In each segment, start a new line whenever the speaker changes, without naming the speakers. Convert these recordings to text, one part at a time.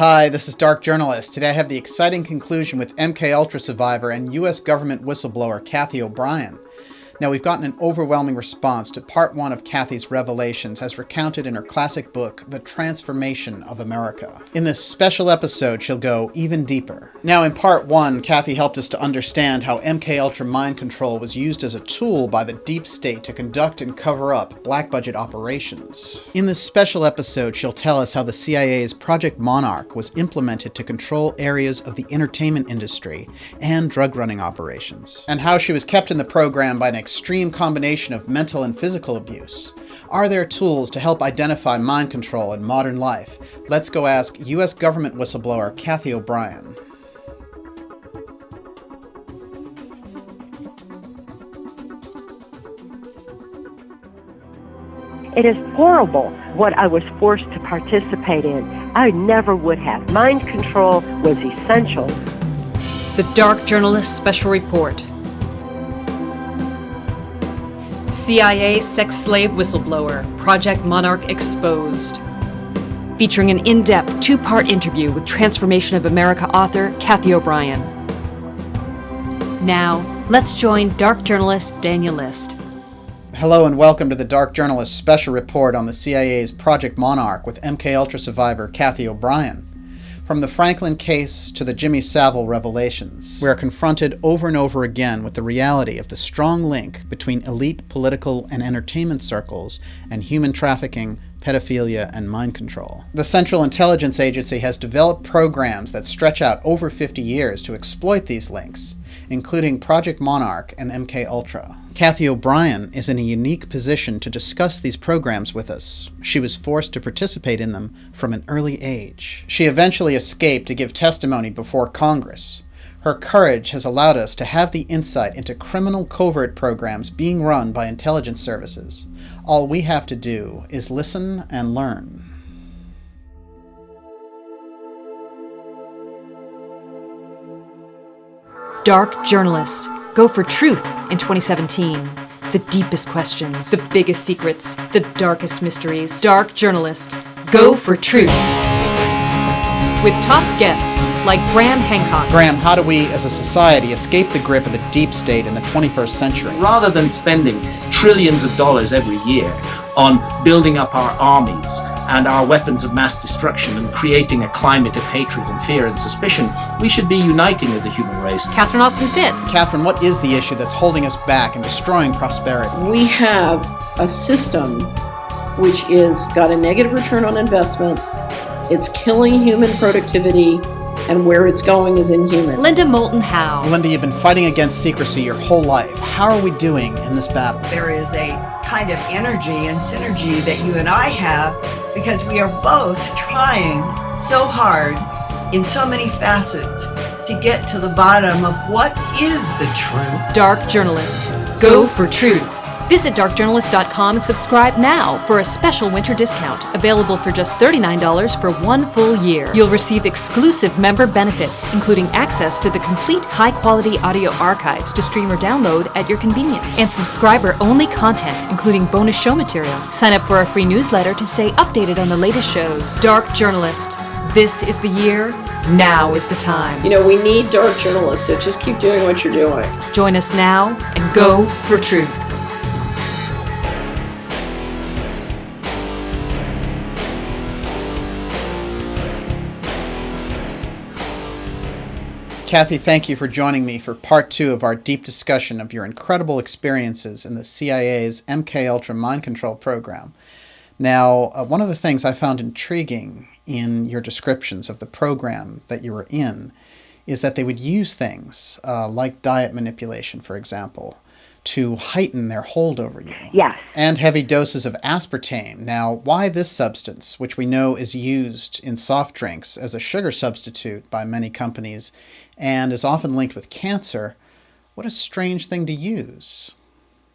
Hi, this is Dark Journalist. Today I have the exciting conclusion with MKULTRA survivor and U.S. government whistleblower Cathy O'Brien. Now, we've gotten an overwhelming response to part one of Cathy's revelations as recounted in her classic book, The Transformation of America. In this special episode, she'll go even deeper. Now, in part one, Cathy helped us to understand how MKUltra mind control was used as a tool by the deep state to conduct and cover up black budget operations. In this special episode, she'll tell us how the CIA's Project Monarch was implemented to control areas of the entertainment industry and drug running operations, and how she was kept in the program by an extreme combination of mental and physical abuse. Are there tools to help identify mind control in modern life? Let's go ask U.S. government whistleblower Cathy O'Brien.
It is horrible what I was forced to participate in. I never would have. Mind control was essential.
The Dark Journalist Special Report. CIA sex slave whistleblower, Project Monarch exposed. Featuring an in-depth two-part interview with Transformation of America author Cathy O'Brien. Now, let's join Dark Journalist Daniel Liszt.
Hello and welcome to the Dark Journalist Special Report on the CIA's Project Monarch with MKUltra survivor Cathy O'Brien. From the Franklin case to the Jimmy Savile revelations, we are confronted over and over again with the reality of the strong link between elite political and entertainment circles and human trafficking, pedophilia, and mind control. The Central Intelligence Agency has developed programs that stretch out over 50 years to exploit these links, including Project Monarch and MKUltra. Cathy O'Brien is in a unique position to discuss these programs with us. She was forced to participate in them from an early age. She eventually escaped to give testimony before Congress. Her courage has allowed us to have the insight into criminal covert programs being run by intelligence services. All we have to do is listen and learn.
Dark Journalist. Go for truth in 2017. The deepest questions, the biggest secrets, the darkest mysteries. Dark Journalist. Go for truth. With top guests like Graham Hancock.
Graham, how do we as a society escape the grip of the deep state in the 21st century?
Rather than spending trillions of dollars every year on building up our armies and our weapons of mass destruction and creating a climate of hatred and fear and suspicion, we should be uniting as a human race.
Catherine Austin Fitts.
Catherine, what is the issue that's holding us back and destroying prosperity?
We have a system which is got a negative return on investment. It's killing human productivity, and where it's going is inhuman.
Linda Moulton Howe.
Linda, you've been fighting against secrecy your whole life. How are we doing in this battle?
There is a kind of energy and synergy that you and I have because we are both trying so hard in so many facets to get to the bottom of what is the truth.
Dark Journalist. Go for truth. Visit darkjournalist.com and subscribe now for a special winter discount available for just $39 for 1 full year. You'll receive exclusive member benefits, including access to the complete high-quality audio archives to stream or download at your convenience, and subscriber-only content, including bonus show material. Sign up for our free newsletter to stay updated on the latest shows. Dark Journalist. This is the year. Now is the time.
You know, we need dark journalists, so just keep doing what you're doing.
Join us now and go for truth.
Cathy, thank you for joining me for part two of our deep discussion of your incredible experiences in the CIA's MKUltra mind control program. Now, one of the things I found intriguing in your descriptions of the program that you were in is that they would use things like diet manipulation, for example, to heighten their hold over you.
Yes.
And heavy doses of aspartame. Now, why this substance, which we know is used in soft drinks as a sugar substitute by many companies and is often linked with cancer, what a strange thing to use.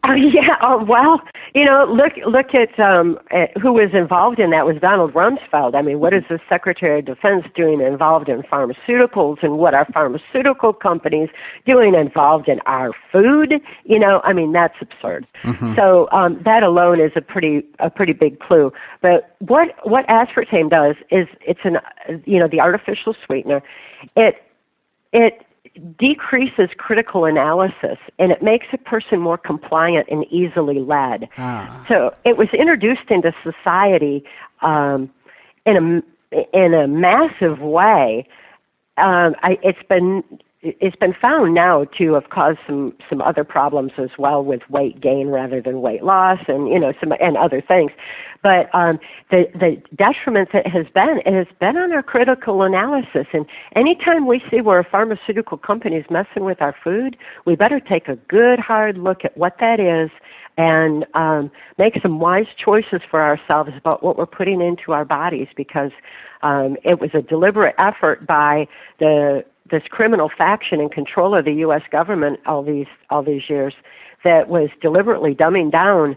Well, Look at who was involved in that was Donald Rumsfeld. I mean, what is the Secretary of Defense doing involved in pharmaceuticals, and what are pharmaceutical companies doing involved in our food? I mean, that's absurd. So that alone is a pretty big clue. But what aspartame does is it's the artificial sweetener. It decreases critical analysis, and it makes a person more compliant and easily led. So it was introduced into society in a massive way. It's been found now to have caused some other problems as well, with weight gain rather than weight loss, and and other things. But the detriment that it has been on our critical analysis. And anytime we see where a pharmaceutical company is messing with our food, we better take a good hard look at what that is and make some wise choices for ourselves about what we're putting into our bodies, because it was a deliberate effort by this criminal faction in control of the U.S. government all these years that was deliberately dumbing down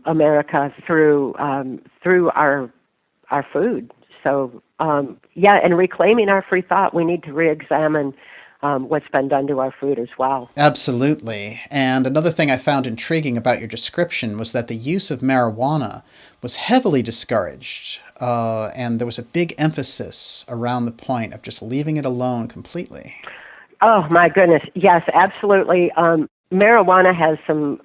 America through our food. So and reclaiming our free thought, we need to re-examine what's been done to our food as well.
Absolutely. And another thing I found intriguing about your description was that the use of marijuana was heavily discouraged, and there was a big emphasis around the point of just leaving it alone completely.
Oh, my goodness. Yes, absolutely. Marijuana has some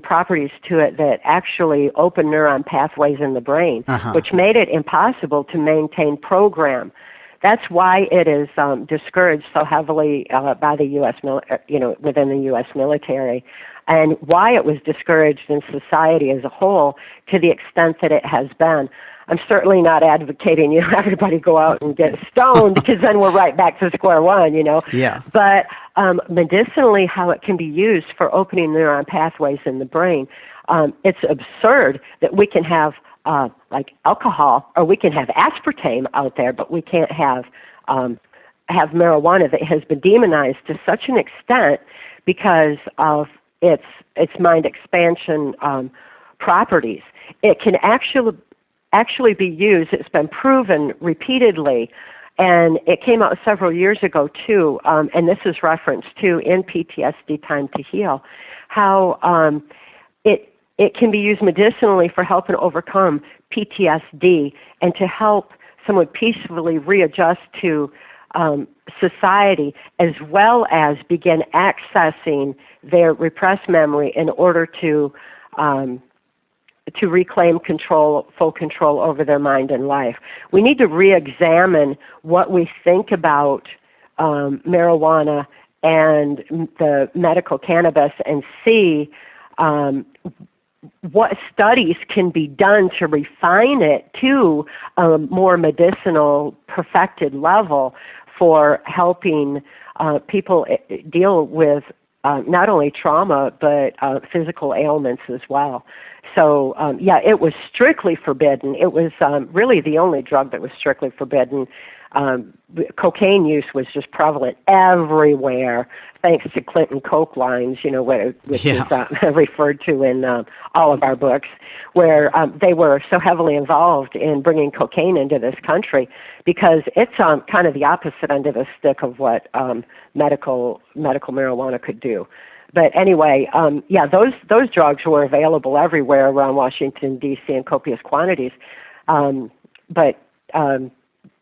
properties to it that actually open neuron pathways in the brain, which made it impossible to maintain program. That's why it is discouraged so heavily by the U.S. Within the U.S. military, and why it was discouraged in society as a whole to the extent that it has been. I'm certainly not advocating everybody go out and get stoned, because then we're right back to square one,
Yeah.
But medicinally, how it can be used for opening neuron pathways in the brain, it's absurd that we can have like alcohol, or we can have aspartame out there, but we can't have marijuana that has been demonized to such an extent because of its mind expansion properties. It can actually be used. It's been proven repeatedly, and it came out several years ago too. And this is referenced too in PTSD Time to Heal, how it can be used medicinally for helping overcome PTSD and to help someone peacefully readjust to society, as well as begin accessing their repressed memory in order to reclaim full control over their mind and life. We need to re-examine what we think about marijuana and the medical cannabis, and see what studies can be done to refine it to a more medicinal, perfected level for helping people deal with not only trauma, but physical ailments as well. So, it was strictly forbidden. It was really the only drug that was strictly forbidden. Cocaine use was just prevalent everywhere, thanks to Clinton Coke lines, which is referred to in all of our books, where they were so heavily involved in bringing cocaine into this country, because it's kind of the opposite end of the stick of what medical marijuana could do. But anyway, those drugs were available everywhere around Washington, D.C. in copious quantities. But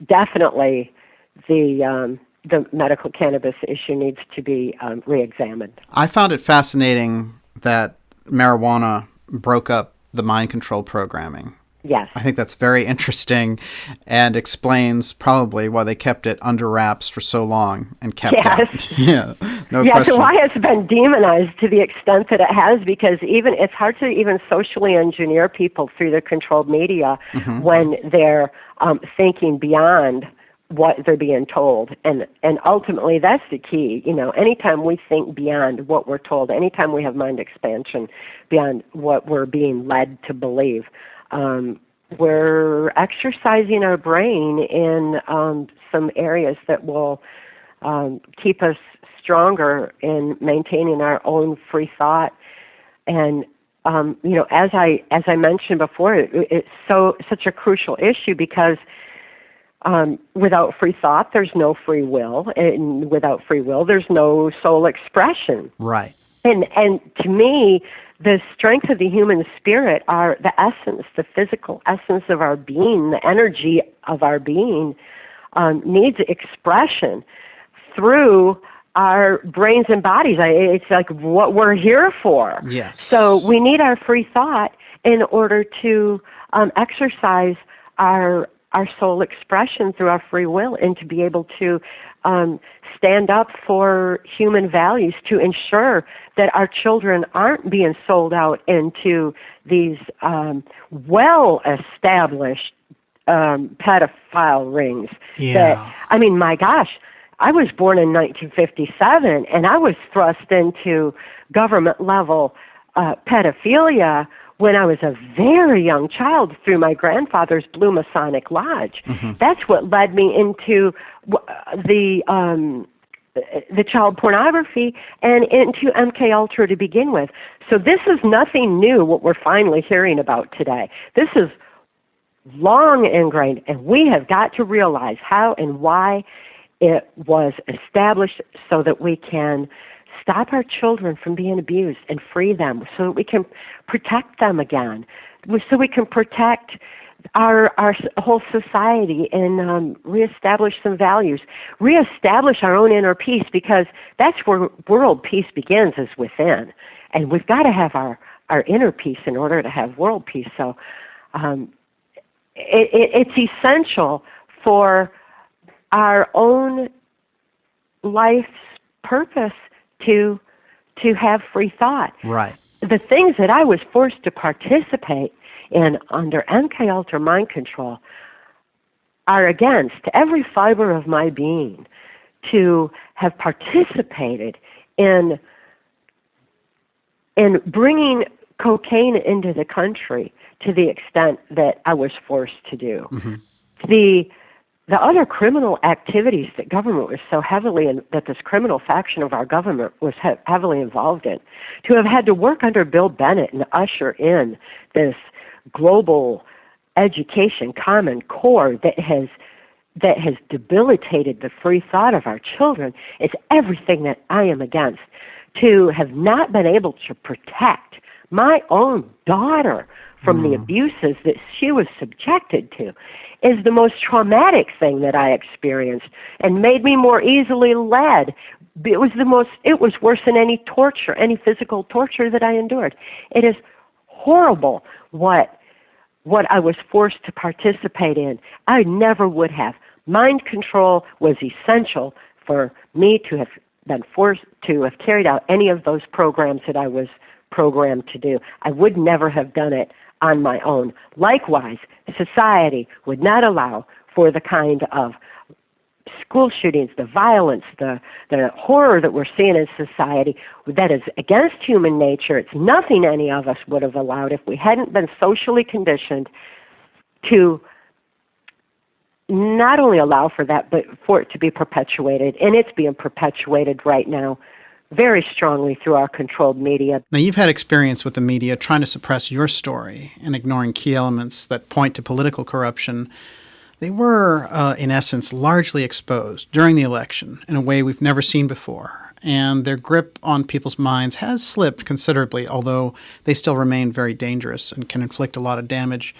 definitely the medical cannabis issue needs to be re-examined.
I found it fascinating that marijuana broke up the mind control programming.
Yes.
I think that's very interesting, and explains probably why they kept it under wraps for so long and kept out. Yeah, no question.
So why it's been demonized to the extent that it has, because it's hard to even socially engineer people through the controlled media when they're thinking beyond what they're being told. And ultimately, that's the key. Anytime we think beyond what we're told, anytime we have mind expansion beyond what we're being led to believe, we're exercising our brain in some areas that will keep us stronger in maintaining our own free thought and as I mentioned before, it's such a crucial issue because without free thought, there's no free will, and without free will, there's no soul expression.
Right.
And to me, the strength of the human spirit are the essence, the physical essence of our being, the energy of our being needs expression through our brains and bodies. It's like what we're here for.
Yes.
So we need our free thought in order to exercise our soul expression through our free will and to be able to stand up for human values, to ensure that our children aren't being sold out into these well-established pedophile rings.
Yeah.
My gosh, I was born in 1957, and I was thrust into government-level pedophilia when I was a very young child through my grandfather's Blue Masonic Lodge. Mm-hmm. That's what led me into the child pornography and into MKUltra to begin with. So this is nothing new, what we're finally hearing about today. This is long ingrained, and we have got to realize how and why it was established so that we can stop our children from being abused and free them, so that we can protect them again, so we can protect our whole society and reestablish some values, reestablish our own inner peace, because that's where world peace begins, is within. And we've got to have our inner peace in order to have world peace. So it's essential for our own life's purpose to have free thought.
Right.
The things that I was forced to participate in under MKUltra mind control are against every fiber of my being to have participated in bringing cocaine into the country to the extent that I was forced to do. Mm-hmm. The other criminal activities that government was so heavily in, that this criminal faction of our government was heavily involved in, to have had to work under Bill Bennett and usher in this global education common core that has debilitated the free thought of our children is everything that I am against. To have not been able to protect my own daughter from the abuses that she was subjected to is the most traumatic thing that I experienced, and made me more easily led. It was worse than any torture, any physical torture that I endured. It is horrible what I was forced to participate in. I never would have. Mind control was essential for me to have been forced to have carried out any of those programs that I was programmed to do. I would never have done it on my own. Likewise, society would not allow for the kind of school shootings, the violence, the horror that we're seeing in society that is against human nature. It's nothing any of us would have allowed if we hadn't been socially conditioned to not only allow for that, but for it to be perpetuated. And it's being perpetuated right now very strongly through our controlled media.
Now, you've had experience with the media trying to suppress your story and ignoring key elements that point to political corruption. They were, in essence, largely exposed during the election in a way we've never seen before. And their grip on people's minds has slipped considerably, although they still remain very dangerous and can inflict a lot of damage.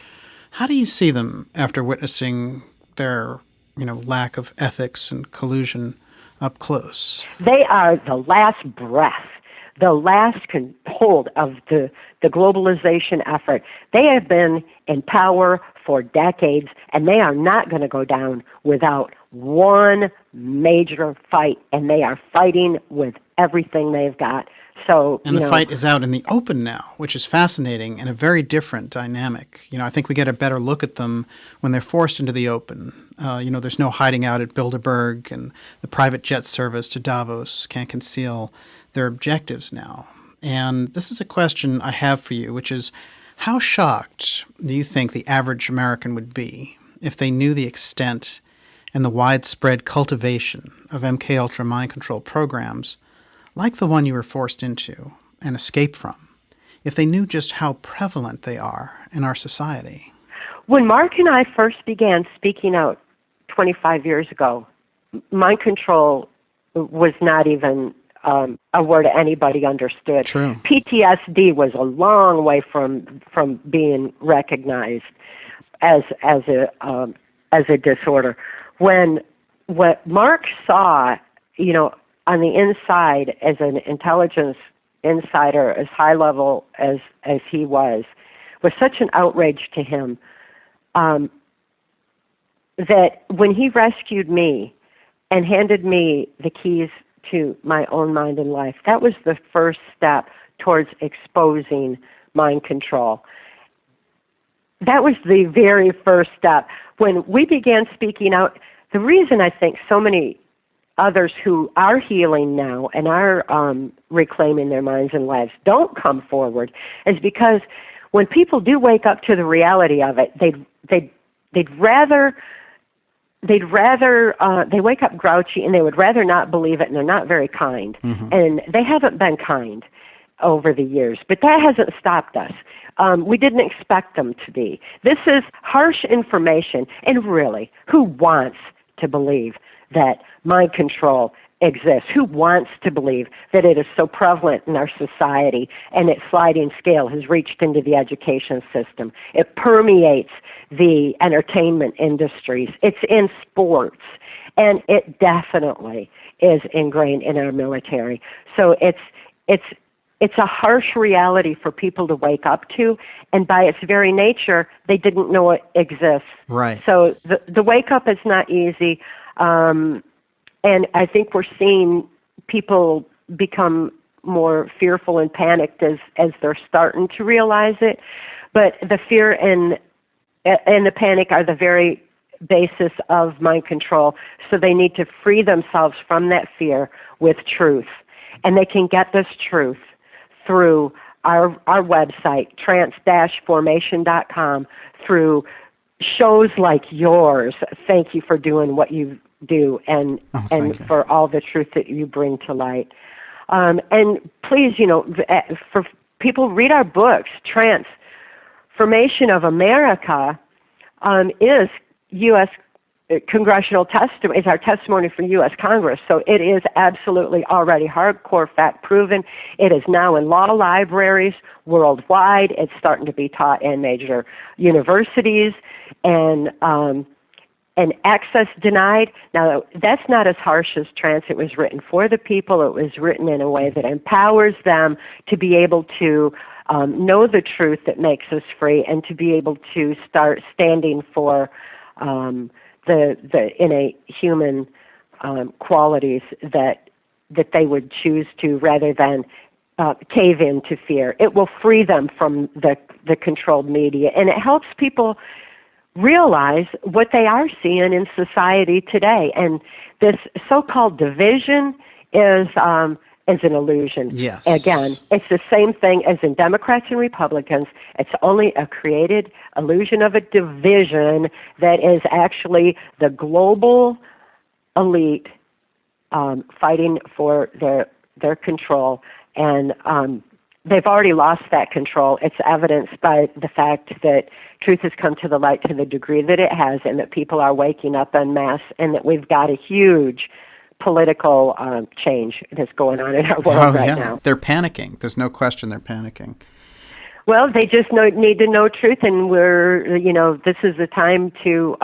How do you see them after witnessing their, lack of ethics and collusion up close?
They are the last breath, the last hold of the globalization effort. They have been in power for decades, and they are not going to go down without one major fight, and they are fighting with everything they've got. So,
and the fight is out in the open now, which is fascinating and a very different dynamic. I think we get a better look at them when they're forced into the open. There's no hiding out at Bilderberg, and the private jet service to Davos can't conceal their objectives now. And this is a question I have for you, which is, how shocked do you think the average American would be if they knew the extent and the widespread cultivation of MKUltra mind control programs like the one you were forced into and escaped from? if they knew just how prevalent they are in our society.
When Mark and I first began speaking out 25 years ago, mind control was not even a word anybody understood.
True.
PTSD was a long way from being recognized as a disorder. When what Mark saw, on the inside as an intelligence insider, as high level as he was such an outrage to him, that when he rescued me and handed me the keys to my own mind and life, that was the first step towards exposing mind control. That was the very first step. When we began speaking out, the reason I think so many others who are healing now and are reclaiming their minds and lives don't come forward is because when people do wake up to the reality of it, they'd rather they wake up grouchy and they would rather not believe it, and they're not very kind. Mm-hmm. And they haven't been kind over the years, but that hasn't stopped us. We didn't expect them to be. This is harsh information, and really, who wants to believe that mind control exists? Who wants to believe that it is so prevalent in our society and its sliding scale has reached into the education system? It permeates the entertainment industries. It's in sports, and it definitely is ingrained in our military. So it's a harsh reality for people to wake up to, and by its very nature, they didn't know it exists.
Right.
So the wake up is not easy. And I think we're seeing people become more fearful and panicked as they're starting to realize it. But the fear and the panic are the very basis of mind control. So they need to free themselves from that fear with truth. And they can get this truth through our website, trance-formation.com, through shows like yours. Thank you for doing what you do and for all the truth that you bring to light. And please, for people, read our books. Transformation of America is U.S. congressional testimony, is our testimony from U.S. Congress. So it is absolutely already hardcore fact proven. It is now in law libraries worldwide. It's starting to be taught in major universities, and access denied. Now, that's not as harsh as trance. It was written for the people. It was written in a way that empowers them to be able to know the truth that makes us free, and to be able to start standing for the innate human qualities that they would choose to, rather than cave in to fear. It will free them from the controlled media, and it helps people realize what they are seeing in society today. And this so-called division is an illusion.
Yes.
Again, it's the same thing as in Democrats and Republicans. It's only a created illusion of a division that is actually the global elite fighting for their control. And they've already lost that control. It's evidenced by the fact that truth has come to the light to the degree that it has, and that people are waking up en masse, and that we've got a huge political change that's going on in our world now.
They're panicking. There's no question they're panicking.
Well, they just need to know truth, and this is the time to,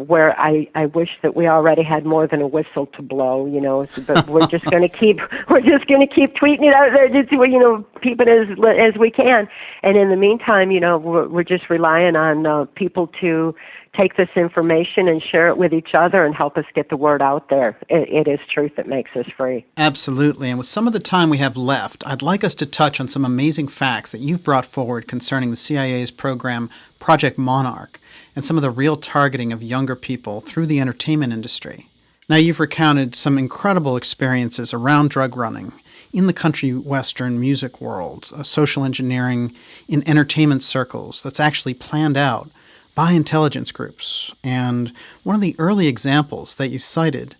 where I wish that we already had more than a whistle to blow, but we're just going to keep tweeting it out there, just, keep it as we can. And in the meantime, we're just relying on people to take this information and share it with each other and help us get the word out there. It is truth that makes us free.
Absolutely. And with some of the time we have left, I'd like us to touch on some amazing facts that you've brought forward concerning the CIA's program, Project Monarch, and some of the real targeting of younger people through the entertainment industry. Now, you've recounted some incredible experiences around drug running in the country western music world, social engineering in entertainment circles that's actually planned out by intelligence groups. And one of the early examples that you cited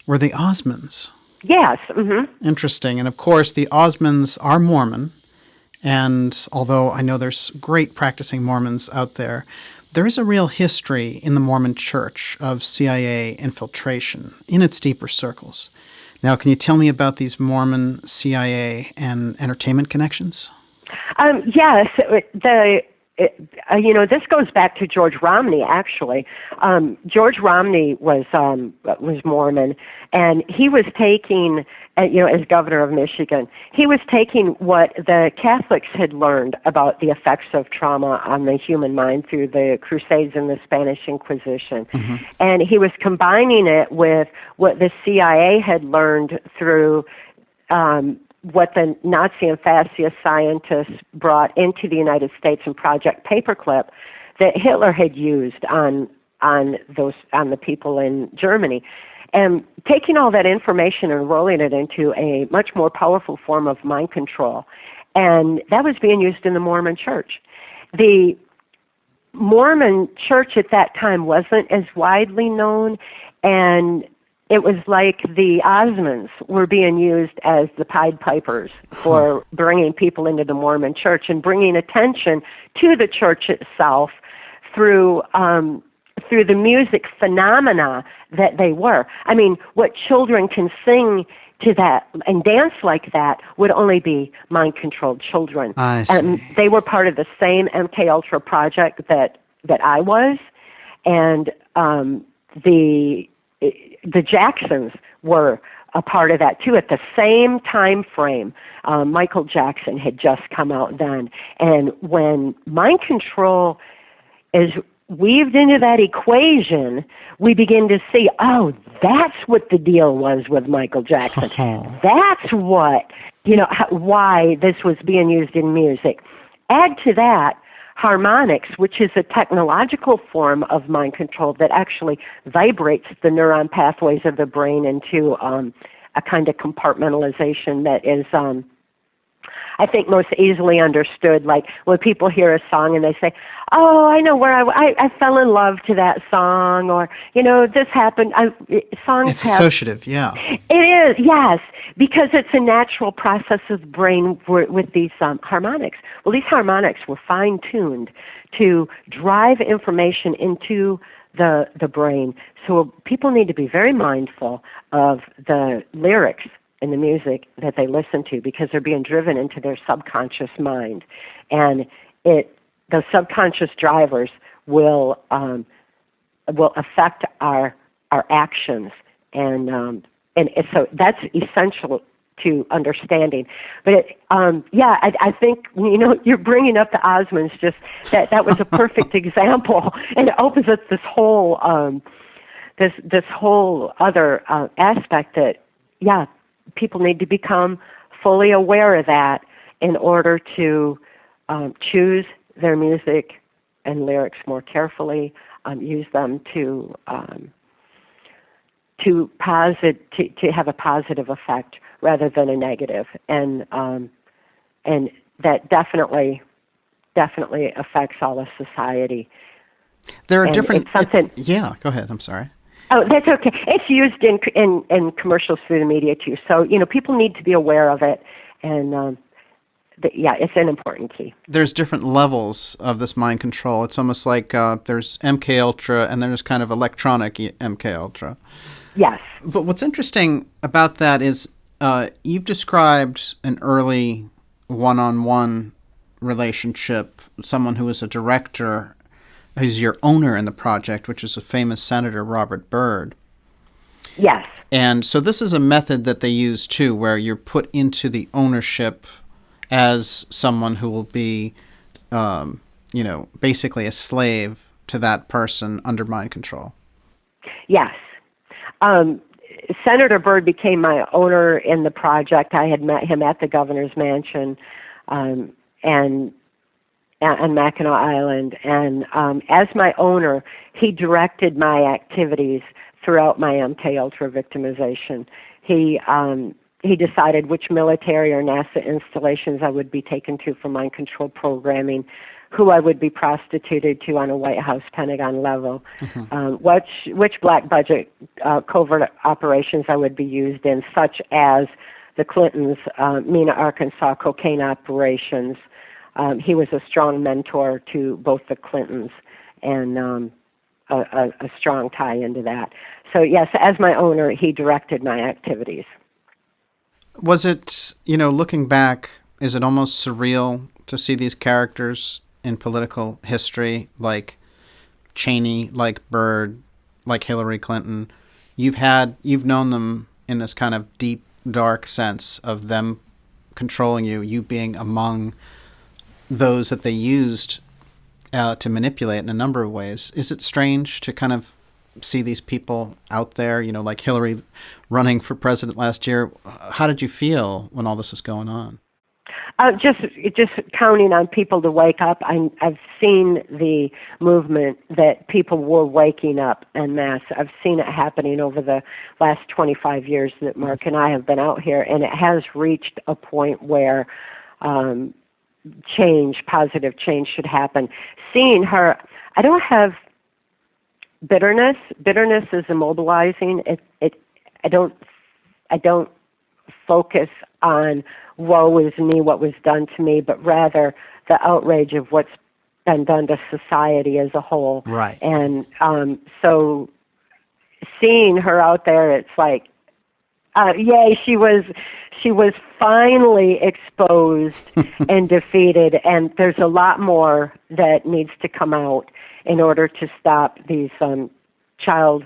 were the Osmonds.
Yes. Mm-hmm.
Interesting. And of course, the Osmonds are Mormon. And although I know there's great practicing Mormons out there, there is a real history in the Mormon Church of CIA infiltration in its deeper circles. Now, can you tell me about these Mormon, CIA, and entertainment connections?
Yes. This goes back to George Romney, actually. George Romney was Mormon, and he was taking, as governor of Michigan, he was taking what the Catholics had learned about the effects of trauma on the human mind through the Crusades and the Spanish Inquisition, and he was combining it with what the CIA had learned through what the Nazi and fascist scientists brought into the United States in Project Paperclip that Hitler had used on the people in Germany. And taking all that information and rolling it into a much more powerful form of mind control. And that was being used in the Mormon Church. The Mormon Church at that time wasn't as widely known, and it was like the Osmonds were being used as the Pied Pipers for bringing people into the Mormon Church and bringing attention to the church itself through the music phenomena that they were. I mean, what children can sing to that and dance like that would only be mind-controlled children.
I see.
And they were part of the same MKUltra project that I was, and the Jacksons were a part of that too at the same time frame. Michael Jackson had just come out then. And when mind control is weaved into that equation, we begin to see, oh, that's what the deal was with Michael Jackson. That's what, why this was being used in music. Add to that harmonics, which is a technological form of mind control that actually vibrates the neuron pathways of the brain into a kind of compartmentalization that is, I think, most easily understood. Like when people hear a song and they say, oh, I know where I fell in love to that song, or, this happened. It's
associative, yeah.
It is, yes, because it's a natural process of the brain with these harmonics. Well, these harmonics were fine-tuned to drive information into the brain. So people need to be very mindful of the lyrics in the music that they listen to, because they're being driven into their subconscious mind. And those subconscious drivers will affect our actions. And so that's essential to understanding. But I think you're bringing up the Osmonds. Just that was a perfect example, and it opens up this whole this whole other aspect that people need to become fully aware of that in order to choose their music and lyrics more carefully, use them to have a positive effect rather than a negative, and that definitely affects all of society.
There are different.
It's something.
Yeah, go ahead. I'm sorry.
Oh, that's okay. It's used in commercials through the media too. So people need to be aware of it, and it's an important key.
There's different levels of this mind control. It's almost like there's MKUltra and there's kind of electronic MKUltra.
Yes.
But what's interesting about that is you've described an early one-on-one relationship, someone who is a director, who's your owner in the project, which is a famous Senator Robert Byrd.
Yes.
And so this is a method that they use too, where you're put into the ownership as someone who will be, basically a slave to that person under mind control. Yes.
Senator Byrd became my owner in the project. I had met him at the governor's mansion and on Mackinac Island. And as my owner, he directed my activities throughout my MKUltra victimization. He decided which military or NASA installations I would be taken to for mind control programming, who I would be prostituted to on a White House Pentagon level, which black budget covert operations I would be used in, such as the Clintons' Mena, Arkansas cocaine operations. He was a strong mentor to both the Clintons and a strong tie into that. So yes, as my owner, he directed my activities.
Was it, looking back, is it almost surreal to see these characters in political history, like Cheney, like Byrd, like Hillary Clinton? You've known them in this kind of deep, dark sense of them controlling you, you being among those that they used to manipulate in a number of ways. Is it strange to kind of see these people out there, like Hillary running for president last year? How did you feel when all this was going on?
Just counting on people to wake up. I've seen the movement that people were waking up en masse. I've seen it happening over the last 25 years that Mark and I have been out here, and it has reached a point where positive change should happen. Seeing her, I don't have bitterness. Bitterness is immobilizing. I don't focus on woe is me, what was done to me, but rather the outrage of what's been done to society as a whole.
Right.
And so seeing her out there, it's like, yay, she was finally exposed and defeated, and there's a lot more that needs to come out in order to stop these child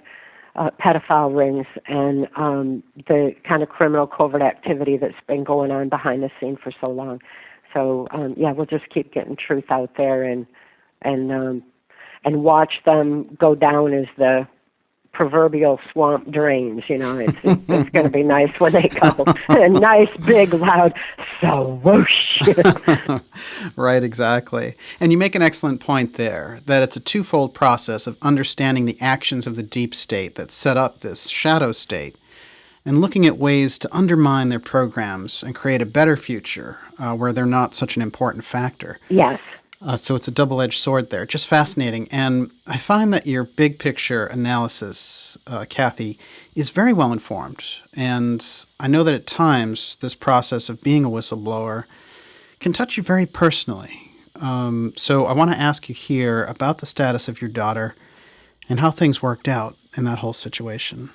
pedophile rings and the kind of criminal covert activity that's been going on behind the scene for so long. So we'll just keep getting truth out there and watch them go down as the proverbial swamp drains. It's going to be nice when they go. A nice, big, loud swoosh.
Right, exactly. And you make an excellent point there, that it's a twofold process of understanding the actions of the deep state that set up this shadow state and looking at ways to undermine their programs and create a better future where they're not such an important factor.
Yes.
So it's a double-edged sword there. Just fascinating. And I find that your big picture analysis, Cathy, is very well informed. And I know that at times this process of being a whistleblower can touch you very personally. So I want to ask you here about the status of your daughter and how things worked out in that whole situation.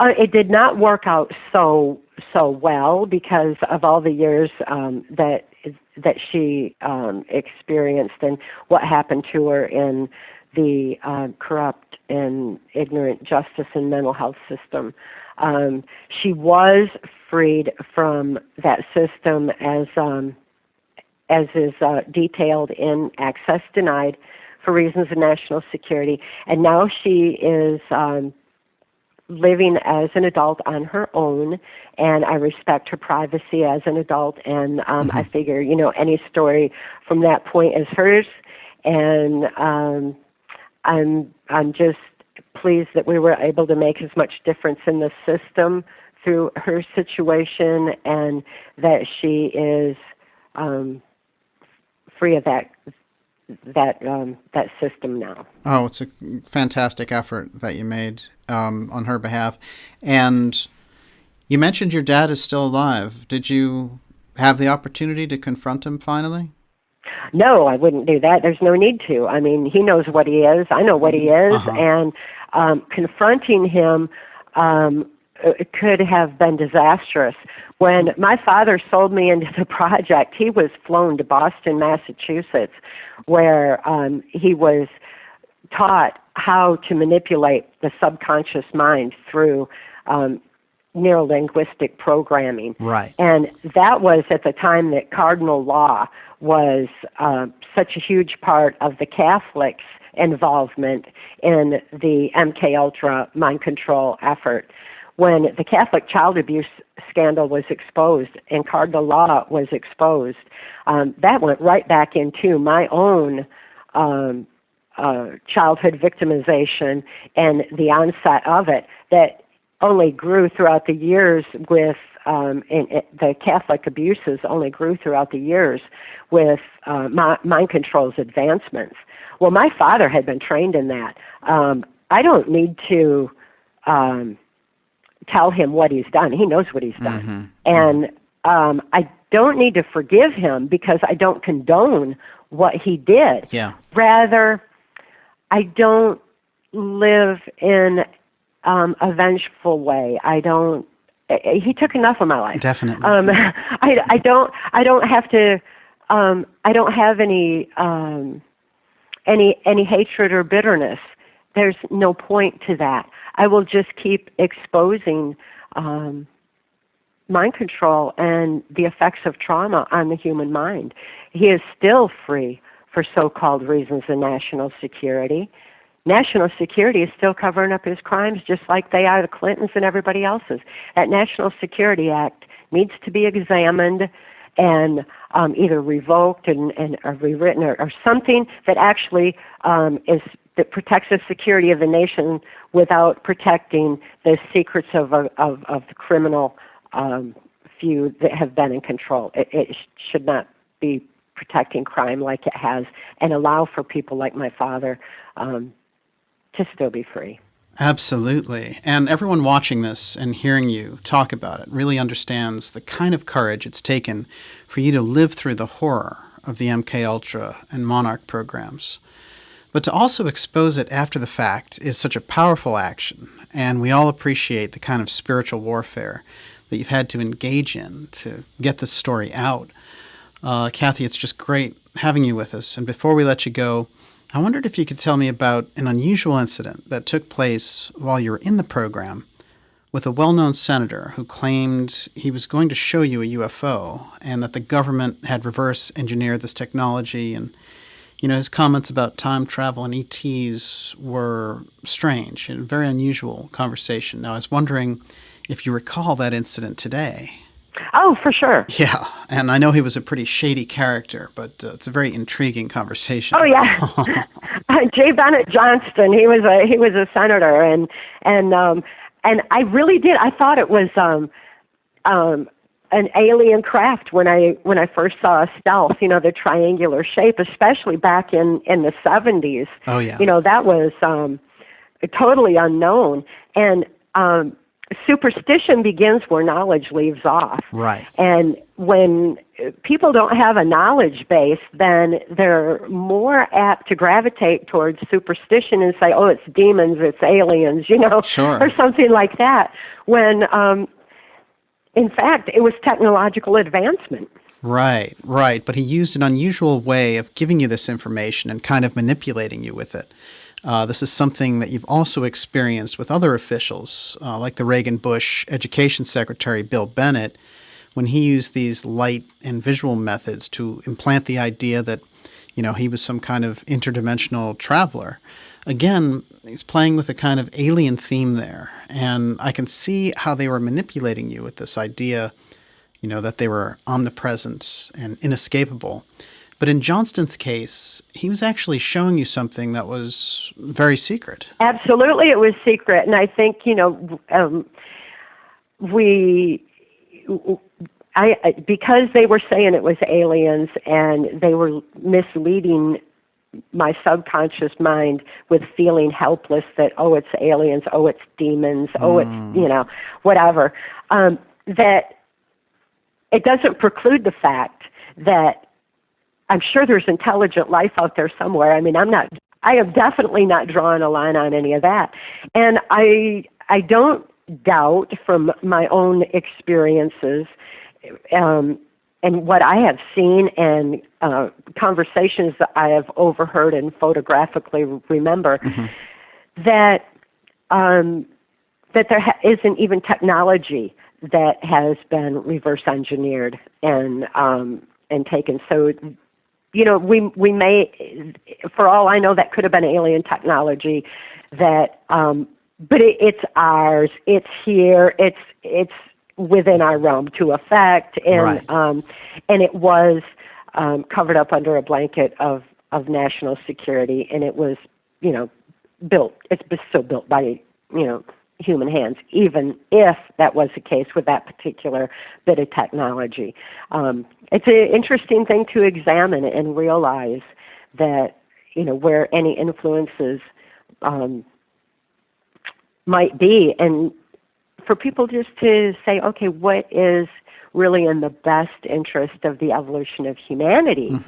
It did not work out so well because of all the years that she experienced and what happened to her in the corrupt and ignorant justice and mental health system. She was freed from that system as is detailed in Access Denied for reasons of national security, and now she is living as an adult on her own, and I respect her privacy as an adult, and I figure, any story from that point is hers, and I'm just pleased that we were able to make as much difference in the system through her situation, and that she is free of that system now.
Oh, it's a fantastic effort that you made on her behalf. And you mentioned your dad is still alive. Did you have the opportunity to confront him finally?
No, I wouldn't do that. There's no need to. I mean, he knows what he is. I know what he is. And confronting him it could have been disastrous. When my father sold me into the project, he was flown to Boston, Massachusetts, where he was taught how to manipulate the subconscious mind through neurolinguistic programming.
Right.
And that was at the time that cardinal law was such a huge part of the Catholics' involvement in the MKULTRA mind control effort. When the Catholic child abuse scandal was exposed and cardinal law was exposed, that went right back into my own childhood victimization and the onset of it, that only grew throughout the years with the Catholic abuses only grew throughout the years with mind control's advancements. Well, my father had been trained in that. I don't need to tell him what he's done. He knows what he's done. And I don't need to forgive him because I don't condone what he did.
Yeah.
Rather, I don't live in a vengeful way. He took enough of my life.
Definitely.
I don't have to. I don't have any hatred or bitterness. There's no point to that. I will just keep exposing mind control and the effects of trauma on the human mind. He is still free for so-called reasons of national security. National security is still covering up his crimes just like they are the Clintons and everybody else's. That National Security Act needs to be examined and either revoked and or rewritten or something that actually that protects the security of the nation without protecting the secrets of the criminal few that have been in control. It should not be protecting crime like it has and allow for people like my father to still be free.
Absolutely. And everyone watching this and hearing you talk about it really understands the kind of courage it's taken for you to live through the horror of the MKUltra and Monarch programs. But to also expose it after the fact is such a powerful action, and we all appreciate the kind of spiritual warfare that you've had to engage in to get this story out. Cathy, it's just great having you with us. And before we let you go, I wondered if you could tell me about an unusual incident that took place while you were in the program with a well-known senator who claimed he was going to show you a UFO and that the government had reverse engineered this technology. And, his comments about time travel and ETs were strange and a very unusual conversation. Now, I was wondering if you recall that incident today.
Oh, for sure.
Yeah, and I know he was a pretty shady character, but it's a very intriguing conversation.
Oh yeah, J. Bennett Johnston. He was a senator, and I really did. I thought it was an alien craft when I first saw a stealth. The triangular shape, especially back in the 70s.
Oh yeah.
That was totally unknown, and superstition begins where knowledge leaves off.
Right.
And when people don't have a knowledge base, then they're more apt to gravitate towards superstition and say, oh, it's demons, it's aliens,
Sure.
or something like that. When, in fact, it was technological advancement.
Right. But he used an unusual way of giving you this information and kind of manipulating you with it. This is something that you've also experienced with other officials, like the Reagan-Bush Education Secretary Bill Bennett, when he used these light and visual methods to implant the idea that, he was some kind of interdimensional traveler. Again, he's playing with a kind of alien theme there, and I can see how they were manipulating you with this idea, that they were omnipresent and inescapable. But in Johnston's case, he was actually showing you something that was very secret.
Absolutely, it was secret. And I think, because they were saying it was aliens and they were misleading my subconscious mind with feeling helpless that, oh, it's aliens, oh, it's demons, oh, it's, whatever, that it doesn't preclude the fact that I'm sure there's intelligent life out there somewhere. I mean, I am definitely not drawing a line on any of that. And I don't doubt from my own experiences and what I have seen and conversations that I have overheard and photographically remember that there isn't even technology that has been reverse engineered and taken. So, we may, for all I know, that could have been alien technology that, but it's ours, it's here, it's within our realm to affect, and,
right.
And it was, covered up under a blanket of national security, and it was, built, it's still built by, human hands, even if that was the case with that particular bit of technology. It's an interesting thing to examine and realize that, where any influences might be, and for people just to say, okay, what is really in the best interest of the evolution of humanity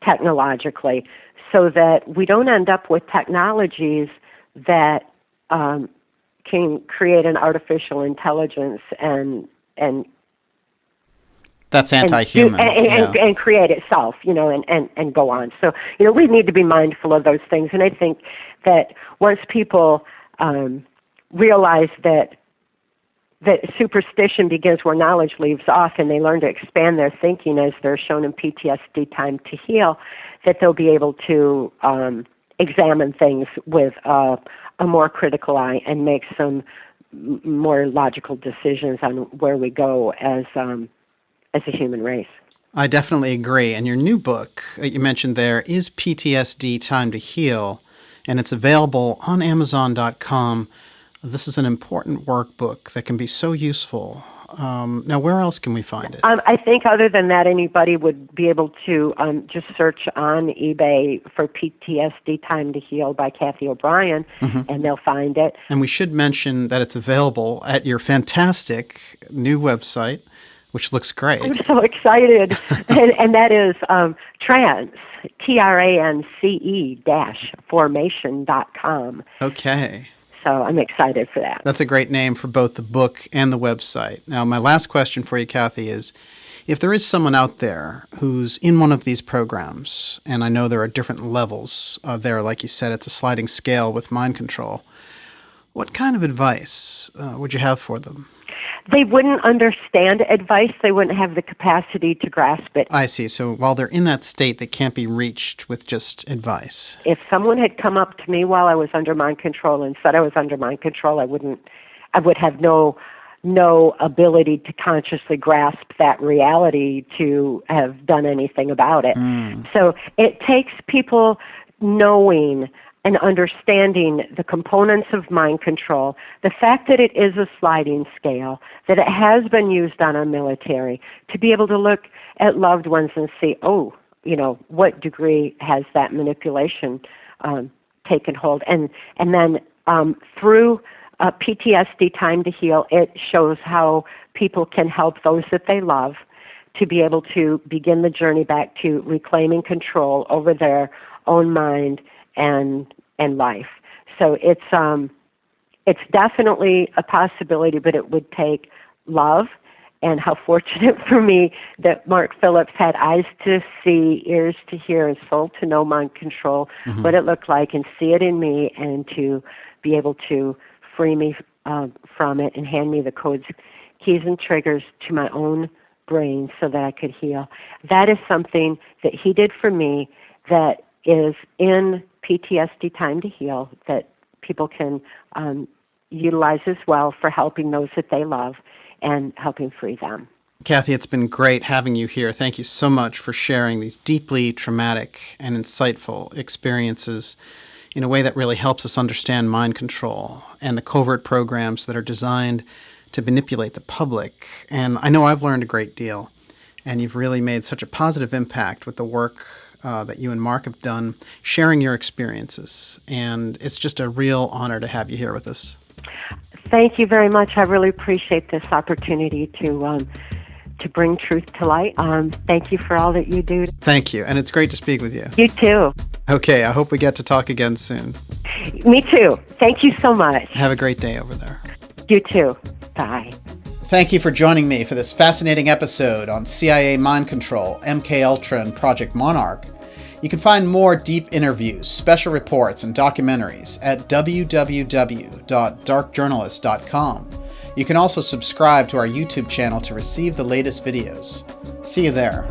technologically, so that we don't end up with technologies that can create an artificial intelligence and
that's anti-human.
And create itself, and go on. So, we need to be mindful of those things. And I think that once people realize that superstition begins where knowledge leaves off, and they learn to expand their thinking as they're shown in PTSD Time to Heal, that they'll be able to examine things with a more critical eye and make some more logical decisions on where we go as a human race.
I definitely agree. And your new book that you mentioned there is PTSD Time to Heal, and it's available on Amazon.com. This is an important workbook that can be so useful. Now, where else can we find it?
I think other than that, anybody would be able to just search on eBay for PTSD Time to Heal by Cathy O'Brien, and they'll find it.
And we should mention that it's available at your fantastic new website, which looks great.
I'm so excited. and that is trance, TRANCE-formation.com.
Okay.
So I'm excited for that.
That's a great name for both the book and the website. Now, my last question for you, Cathy, is if there is someone out there who's in one of these programs, and I know there are different levels there, like you said, it's a sliding scale with mind control, what kind of advice would you have for them?
They wouldn't understand advice. They wouldn't have the capacity to grasp it.
I see. So while they're in that state, they can't be reached with just advice.
If someone had come up to me while I was under mind control and said I was under mind control, I would have no ability to consciously grasp that reality to have done anything about it. So it takes people knowing and understanding the components of mind control, the fact that it is a sliding scale, that it has been used on our military, to be able to look at loved ones and see, what degree has that manipulation taken hold? And then through PTSD Time to Heal, it shows how people can help those that they love to be able to begin the journey back to reclaiming control over their own mind and life. So it's definitely a possibility, but it would take love. And how fortunate for me that Mark Phillips had eyes to see, ears to hear, and soul to know mind control, what it looked like, and see it in me, and to be able to free me from it and hand me the codes, keys, and triggers to my own brain so that I could heal. That is something that he did for me that is in PTSD Time to Heal that people can utilize as well for helping those that they love and helping free them.
Cathy, it's been great having you here. Thank you so much for sharing these deeply traumatic and insightful experiences in a way that really helps us understand mind control and the covert programs that are designed to manipulate the public. And I know I've learned a great deal, and you've really made such a positive impact with the work that you and Mark have done, sharing your experiences. And it's just a real honor to have you here with us.
Thank you very much. I really appreciate this opportunity to bring truth to light. Thank you for all that you do.
Thank you, and it's great to speak with you.
You too.
Okay, I hope we get to talk again soon.
Me too. Thank you so much.
Have a great day over there.
You too. Bye.
Thank you for joining me for this fascinating episode on CIA mind control, MKULTRA, and Project Monarch. You can find more deep interviews, special reports, and documentaries at www.darkjournalist.com. You can also subscribe to our YouTube channel to receive the latest videos. See you there.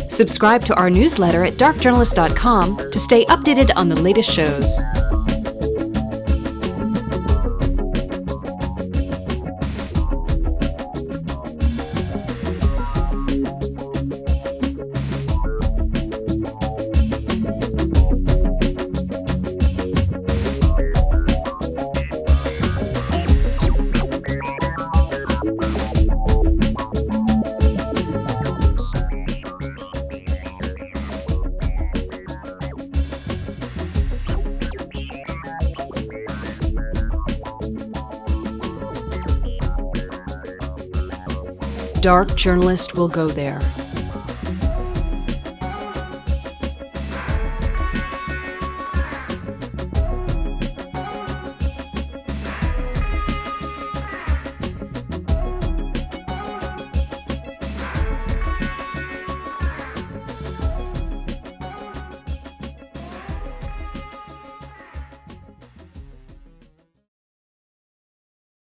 Subscribe to our newsletter at darkjournalist.com to stay updated on the latest shows. Dark Journalist will go there.